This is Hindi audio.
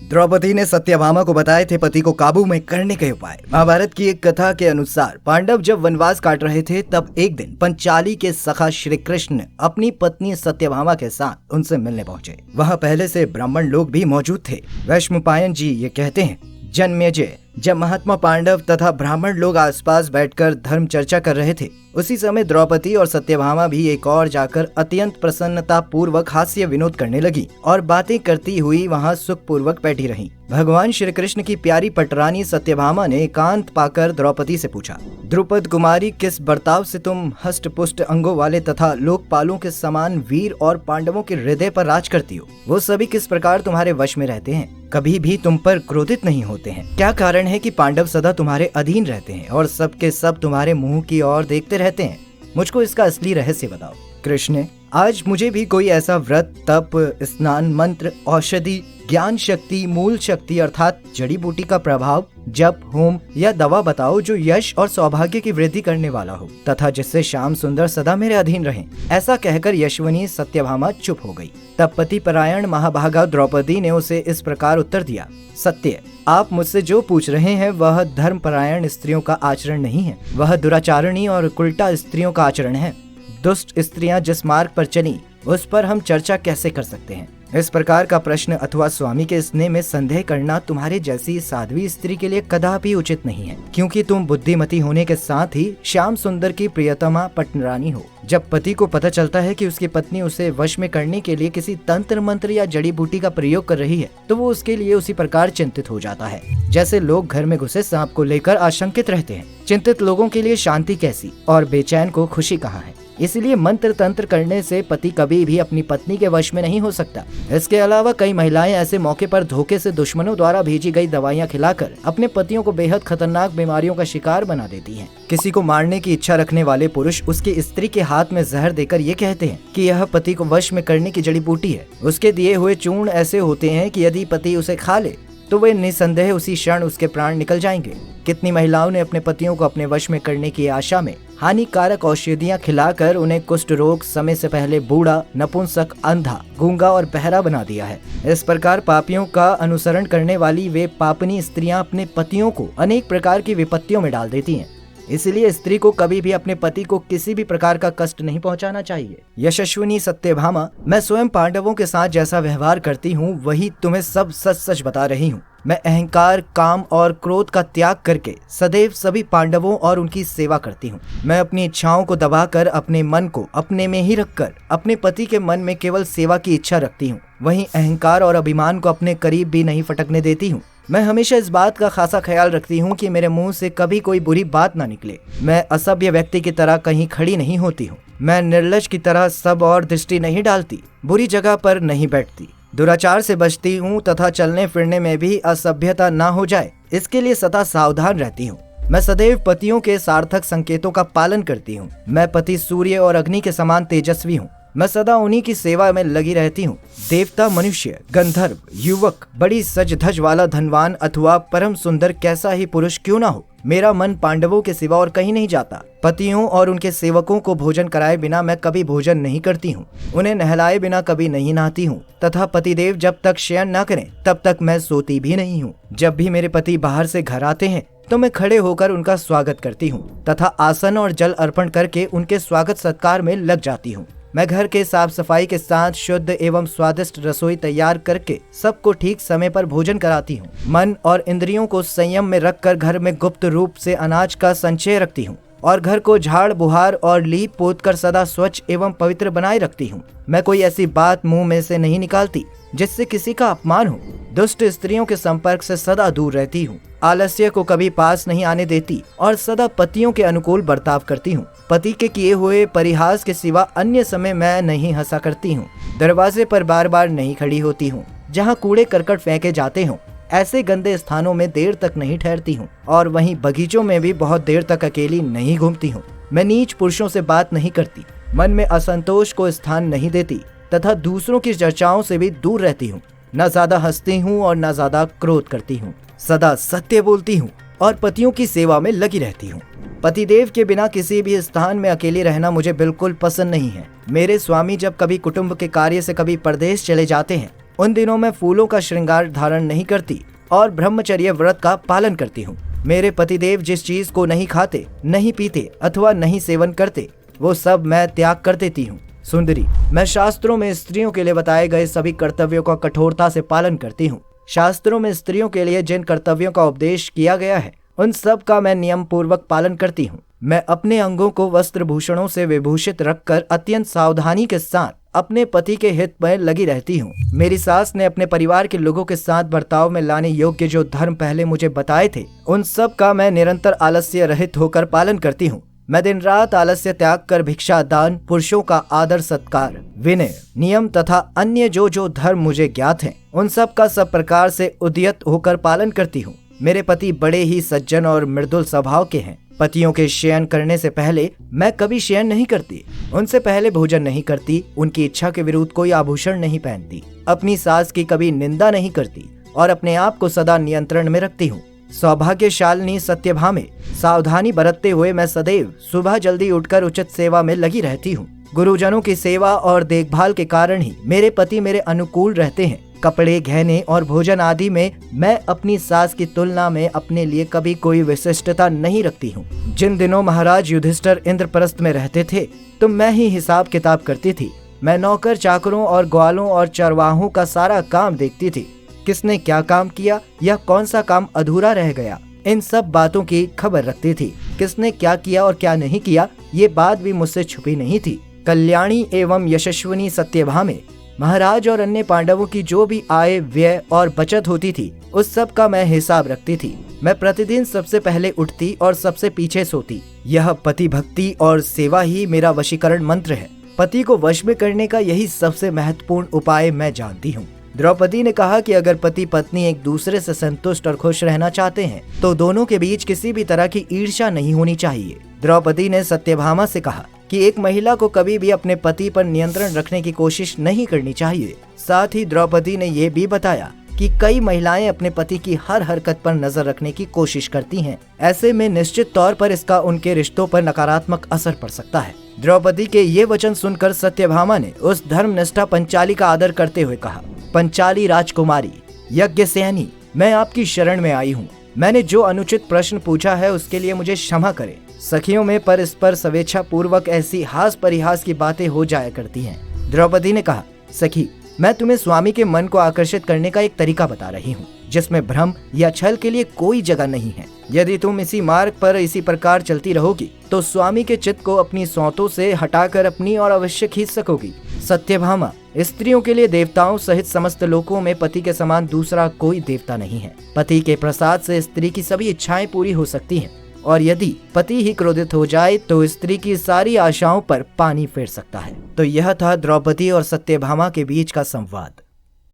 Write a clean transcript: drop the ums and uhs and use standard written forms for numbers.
द्रौपदी ने सत्यभामा को बताए थे पति को काबू में करने के उपाय। महाभारत की एक कथा के अनुसार पांडव जब वनवास काट रहे थे तब एक दिन पंचाली के सखा श्री कृष्ण अपनी पत्नी सत्यभामा के साथ उनसे मिलने पहुंचे। वहां पहले से ब्राह्मण लोग भी मौजूद थे। वैशंपायन जी ये कहते हैं, जन्मेजय, जब महात्मा पांडव तथा ब्राह्मण लोग आसपास बैठकर धर्म चर्चा कर रहे थे, उसी समय द्रौपदी और सत्यभामा भी एक और जाकर अत्यंत प्रसन्नता पूर्वक हास्य विनोद करने लगी और बातें करती हुई वहां सुख पूर्वक बैठी रहीं। भगवान श्री कृष्ण की प्यारी पटरानी सत्यभामा ने एकांत पाकर द्रौपदी से पूछा, द्रुपद कुमारी, किस बर्ताव से तुम हष्ट पुष्ट अंगों वाले तथा लोकपालों के समान वीर और पांडवों के हृदय पर राज करती हो? वो सभी किस प्रकार तुम्हारे वश में रहते हैं? कभी भी तुम पर क्रोधित नहीं होते हैं? क्या कारण है कि पांडव सदा तुम्हारे अधीन रहते हैं और सब के सब तुम्हारे मुंह की ओर देखते रहते हैं? मुझको इसका असली रहस्य बताओ। कृष्ण, आज मुझे भी कोई ऐसा व्रत, तप, स्नान, मंत्र, औषधि, ज्ञान शक्ति, मूल शक्ति अर्थात जड़ी बूटी का प्रभाव, जप, होम या दवा बताओ जो यश और सौभाग्य की वृद्धि करने वाला हो तथा जिससे श्याम सुंदर सदा मेरे अधीन रहें। ऐसा कहकर यशवनी सत्यभामा चुप हो गई। तब पति परायण महाभागा द्रौपदी ने उसे इस प्रकार उत्तर दिया, सत्य, आप मुझसे जो पूछ रहे हैं वह धर्म परायण स्त्रियों का आचरण नहीं है, वह दुराचारणी और उल्टा स्त्रियों का आचरण है। दुष्ट स्त्रियां जिस मार्ग पर चली उस पर हम चर्चा कैसे कर सकते हैं? इस प्रकार का प्रश्न अथवा स्वामी के स्नेह में संदेह करना तुम्हारे जैसी साध्वी स्त्री के लिए कदापि उचित नहीं है, क्योंकि तुम बुद्धिमती होने के साथ ही श्याम सुंदर की प्रियतमा पटरानी हो। जब पति को पता चलता है कि उसकी पत्नी उसे वश में करने के लिए किसी तंत्र मंत्र या जड़ी बूटी का प्रयोग कर रही है, तो वो उसके लिए उसी प्रकार चिंतित हो जाता है जैसे लोग घर में घुसे सांप को लेकर आशंकित रहते हैं। चिंतित लोगों के लिए शांति कैसी और बेचैन को खुशी कहाँ है? इसलिए मंत्र तंत्र करने से पति कभी भी अपनी पत्नी के वश में नहीं हो सकता। इसके अलावा कई महिलाएं ऐसे मौके पर धोखे से दुश्मनों द्वारा भेजी गई दवाइयां खिलाकर अपने पतियों को बेहद खतरनाक बीमारियों का शिकार बना देती हैं। किसी को मारने की इच्छा रखने वाले पुरुष उसकी स्त्री के हाथ में जहर देकर ये कहते हैं कि यह पति को वश में करने की जड़ी बूटी है। उसके दिए हुए चूर्ण ऐसे होते हैं कि यदि पति उसे खा ले तो वे निसंदेह उसी क्षण उसके प्राण निकल जाएंगे। कितनी महिलाओं ने अपने पतियों को अपने वश में करने की आशा में हानिकारक औषधियां खिलाकर उन्हें कुष्ठ रोग, समय से पहले बूढ़ा, नपुंसक, अंधा, गूंगा और बहरा बना दिया है। इस प्रकार पापियों का अनुसरण करने वाली वे पापनी स्त्रियां अपने पतियों को अनेक प्रकार की विपत्तियों में डाल देती हैं। इसलिए स्त्री को कभी भी अपने पति को किसी भी प्रकार का कष्ट नहीं पहुंचाना चाहिए। यशस्विनी सत्यभामा, मैं स्वयं पांडवों के साथ जैसा व्यवहार करती हूँ वही तुम्हें सब सच सच बता रही हूँ। मैं अहंकार, काम और क्रोध का त्याग करके सदैव सभी पांडवों और उनकी सेवा करती हूँ। मैं अपनी इच्छाओं को दबाकर अपने मन को अपने में ही रखकर अपने पति के मन में केवल सेवा की इच्छा रखती हूँ। वहीं अहंकार और अभिमान को अपने करीब भी नहीं फटकने देती हूँ। मैं हमेशा इस बात का खासा ख्याल रखती हूँ कि मेरे मुंह से कभी कोई बुरी बात ना निकले। मैं असभ्य व्यक्ति की तरह कहीं खड़ी नहीं होती हूँ। मैं निर्लज की तरह सब और दृष्टि नहीं डालती, बुरी जगह पर नहीं बैठती, दुराचार से बचती हूँ तथा चलने फिरने में भी असभ्यता ना हो जाए इसके लिए सदा सावधान रहती हूँ। मैं सदैव पतियों के सार्थक संकेतों का पालन करती हूँ। मैं पति सूर्य और अग्नि के समान तेजस्वी हूँ। मैं सदा उन्हीं की सेवा में लगी रहती हूँ। देवता, मनुष्य, गंधर्व, युवक, बड़ी सज धज वाला धनवान अथवा परम सुंदर कैसा ही पुरुष क्यों ना हो, मेरा मन पांडवों के सिवा और कहीं नहीं जाता। पतियों और उनके सेवकों को भोजन कराए बिना मैं कभी भोजन नहीं करती हूँ। उन्हें नहलाए बिना कभी नहीं नहाती हूँ तथा पतिदेव जब तक शयन न करें तब तक मैं सोती भी नहीं हूँ। जब भी मेरे पति बाहर से घर आते हैं तो मैं खड़े होकर उनका स्वागत करती हूँ तथा आसन और जल अर्पण करके उनके स्वागत सत्कार में लग जाती हूँ। मैं घर के साफ सफाई के साथ शुद्ध एवं स्वादिष्ट रसोई तैयार करके सबको ठीक समय पर भोजन कराती हूँ। मन और इंद्रियों को संयम में रखकर घर में गुप्त रूप से अनाज का संचय रखती हूँ और घर को झाड़ बुहार और लीप पोत कर सदा स्वच्छ एवं पवित्र बनाए रखती हूँ। मैं कोई ऐसी बात मुंह में से नहीं निकालती जिससे किसी का अपमान हो। दुष्ट स्त्रियों के संपर्क से सदा दूर रहती हूँ। आलस्य को कभी पास नहीं आने देती और सदा पतियों के अनुकूल बर्ताव करती हूँ। पति के किए हुए परिहास के सिवा अन्य समय मैं नहीं हंसा करती हूँ। दरवाजे पर बार बार नहीं खड़ी होती हूँ। जहाँ कूड़े करकट फेंके जाते हों ऐसे गंदे स्थानों में देर तक नहीं ठहरती हूँ और वहीं बगीचों में भी बहुत देर तक अकेली नहीं घूमती हूँ। मैं नीच पुरुषों से बात नहीं करती, मन में असंतोष को स्थान नहीं देती तथा दूसरों की चर्चाओं से भी दूर रहती हूँ। न ज्यादा हंसती हूँ और न ज्यादा क्रोध करती हूँ। सदा सत्य बोलती हूँ और पतियों की सेवा में लगी रहती हूँ। पतिदेव के बिना किसी भी स्थान में अकेले रहना मुझे बिल्कुल पसंद नहीं है। मेरे स्वामी जब कभी कुटुंब के कार्य से कभी परदेश चले जाते हैं उन दिनों मैं फूलों का श्रृंगार धारण नहीं करती और ब्रह्मचर्य व्रत का पालन करती हूँ। मेरे पतिदेव जिस चीज को नहीं खाते, नहीं पीते अथवा नहीं सेवन करते, वो सब मैं त्याग कर देती हूँ। सुंदरी, मैं शास्त्रों में स्त्रियों के लिए बताए गए सभी कर्तव्यों का कठोरता से पालन करती हूँ। शास्त्रों में स्त्रियों के लिए जिन कर्तव्यों का उपदेश किया गया है, उन सब का मैं नियम पूर्वक पालन करती हूँ। मैं अपने अंगों को वस्त्र भूषणों से विभूषित रखकर अत्यंत सावधानी के साथ अपने पति के हित में लगी रहती हूँ। मेरी सास ने अपने परिवार के लोगों के साथ बर्ताव में लाने योग्य जो धर्म पहले मुझे बताए थे, उन सब का मैं निरंतर आलस्य रहित होकर पालन करती हूँ। मैं दिन रात आलस्य त्याग कर भिक्षा दान, पुरुषों का आदर सत्कार, विनय, नियम तथा अन्य जो धर्म मुझे ज्ञात हैं, उन सब का सब प्रकार से उद्यत होकर पालन करती हूँ। मेरे पति बड़े ही सज्जन और मृदुल स्वभाव के हैं। पतियों के शयन करने से पहले मैं कभी शयन नहीं करती, उनसे पहले भोजन नहीं करती, उनकी इच्छा के विरुद्ध कोई आभूषण नहीं पहनती, अपनी सास की कभी निंदा नहीं करती और अपने आप को सदा नियंत्रण में रखती हूँ। सौभाग्यशालिनी सत्यभामे, सावधानी बरतते हुए मैं सदैव सुबह जल्दी उठकर उचित सेवा में लगी रहती हूँ। गुरुजनों की सेवा और देखभाल के कारण ही मेरे पति मेरे अनुकूल रहते हैं। कपड़े, गहने और भोजन आदि में मैं अपनी सास की तुलना में अपने लिए कभी कोई विशिष्टता नहीं रखती हूँ। जिन दिनों महाराज युधिष्ठिर इंद्रप्रस्थ में रहते थे, तो मैं ही हिसाब किताब करती थी। मैं नौकर चाकरों और ग्वालों और चरवाहों का सारा काम देखती थी। किसने क्या काम किया या कौन सा काम अधूरा रह गया, इन सब बातों की खबर रखती थी। किसने क्या किया और क्या नहीं किया, ये बात भी मुझसे छुपी नहीं थी। कल्याणी एवं यशस्विनी सत्यभामे, महाराज और अन्य पांडवों की जो भी आय, व्यय और बचत होती थी, उस सब का मैं हिसाब रखती थी। मैं प्रतिदिन सबसे पहले उठती और सबसे पीछे सोती। यह पति भक्ति और सेवा ही मेरा वशीकरण मंत्र है। पति को वश में करने का यही सबसे महत्वपूर्ण उपाय मैं जानती हूँ। द्रौपदी ने कहा कि अगर पति पत्नी एक दूसरे से संतुष्ट और खुश रहना चाहते हैं, तो दोनों के बीच किसी भी तरह की ईर्ष्या नहीं होनी चाहिए। द्रौपदी ने सत्यभामा से कहा कि एक महिला को कभी भी अपने पति पर नियंत्रण रखने की कोशिश नहीं करनी चाहिए। साथ ही द्रौपदी ने यह भी बताया कि कई महिलाएं अपने पति की हर हरकत पर नजर रखने की कोशिश करती हैं। ऐसे में निश्चित तौर पर इसका उनके रिश्तों पर नकारात्मक असर पड़ सकता है। द्रौपदी के ये वचन सुनकर सत्यभामा ने उस धर्मनिष्ठा पंचाली का आदर करते हुए कहा, पंचाली राजकुमारी, यज्ञसेनी, मैं आपकी शरण में आई हूँ। मैंने जो अनुचित प्रश्न पूछा है उसके लिए मुझे क्षमा करें। सखियों में परस्पर स्वेच्छा पूर्वक ऐसी हास परिहास की बातें हो जाया करती हैं। द्रौपदी ने कहा, सखी, मैं तुम्हें स्वामी के मन को आकर्षित करने का एक तरीका बता रही हूँ, जिसमें भ्रम या छल के लिए कोई जगह नहीं है। यदि तुम इसी मार्ग पर इसी प्रकार चलती रहोगी, तो स्वामी के चित्त को अपनी सौतों से हटाकर अपनी ओर अवश्य खींच सकोगी। सत्यभामा, स्त्रियों के लिए देवताओं सहित समस्त लोकों में पति के समान दूसरा कोई देवता नहीं है। पति के प्रसाद से स्त्री की सभी इच्छाएं पूरी हो सकती हैं, और यदि पति ही क्रोधित हो जाए तो स्त्री की सारी आशाओं पर पानी फेर सकता है। तो यह था द्रौपदी और सत्यभामा के बीच का संवाद।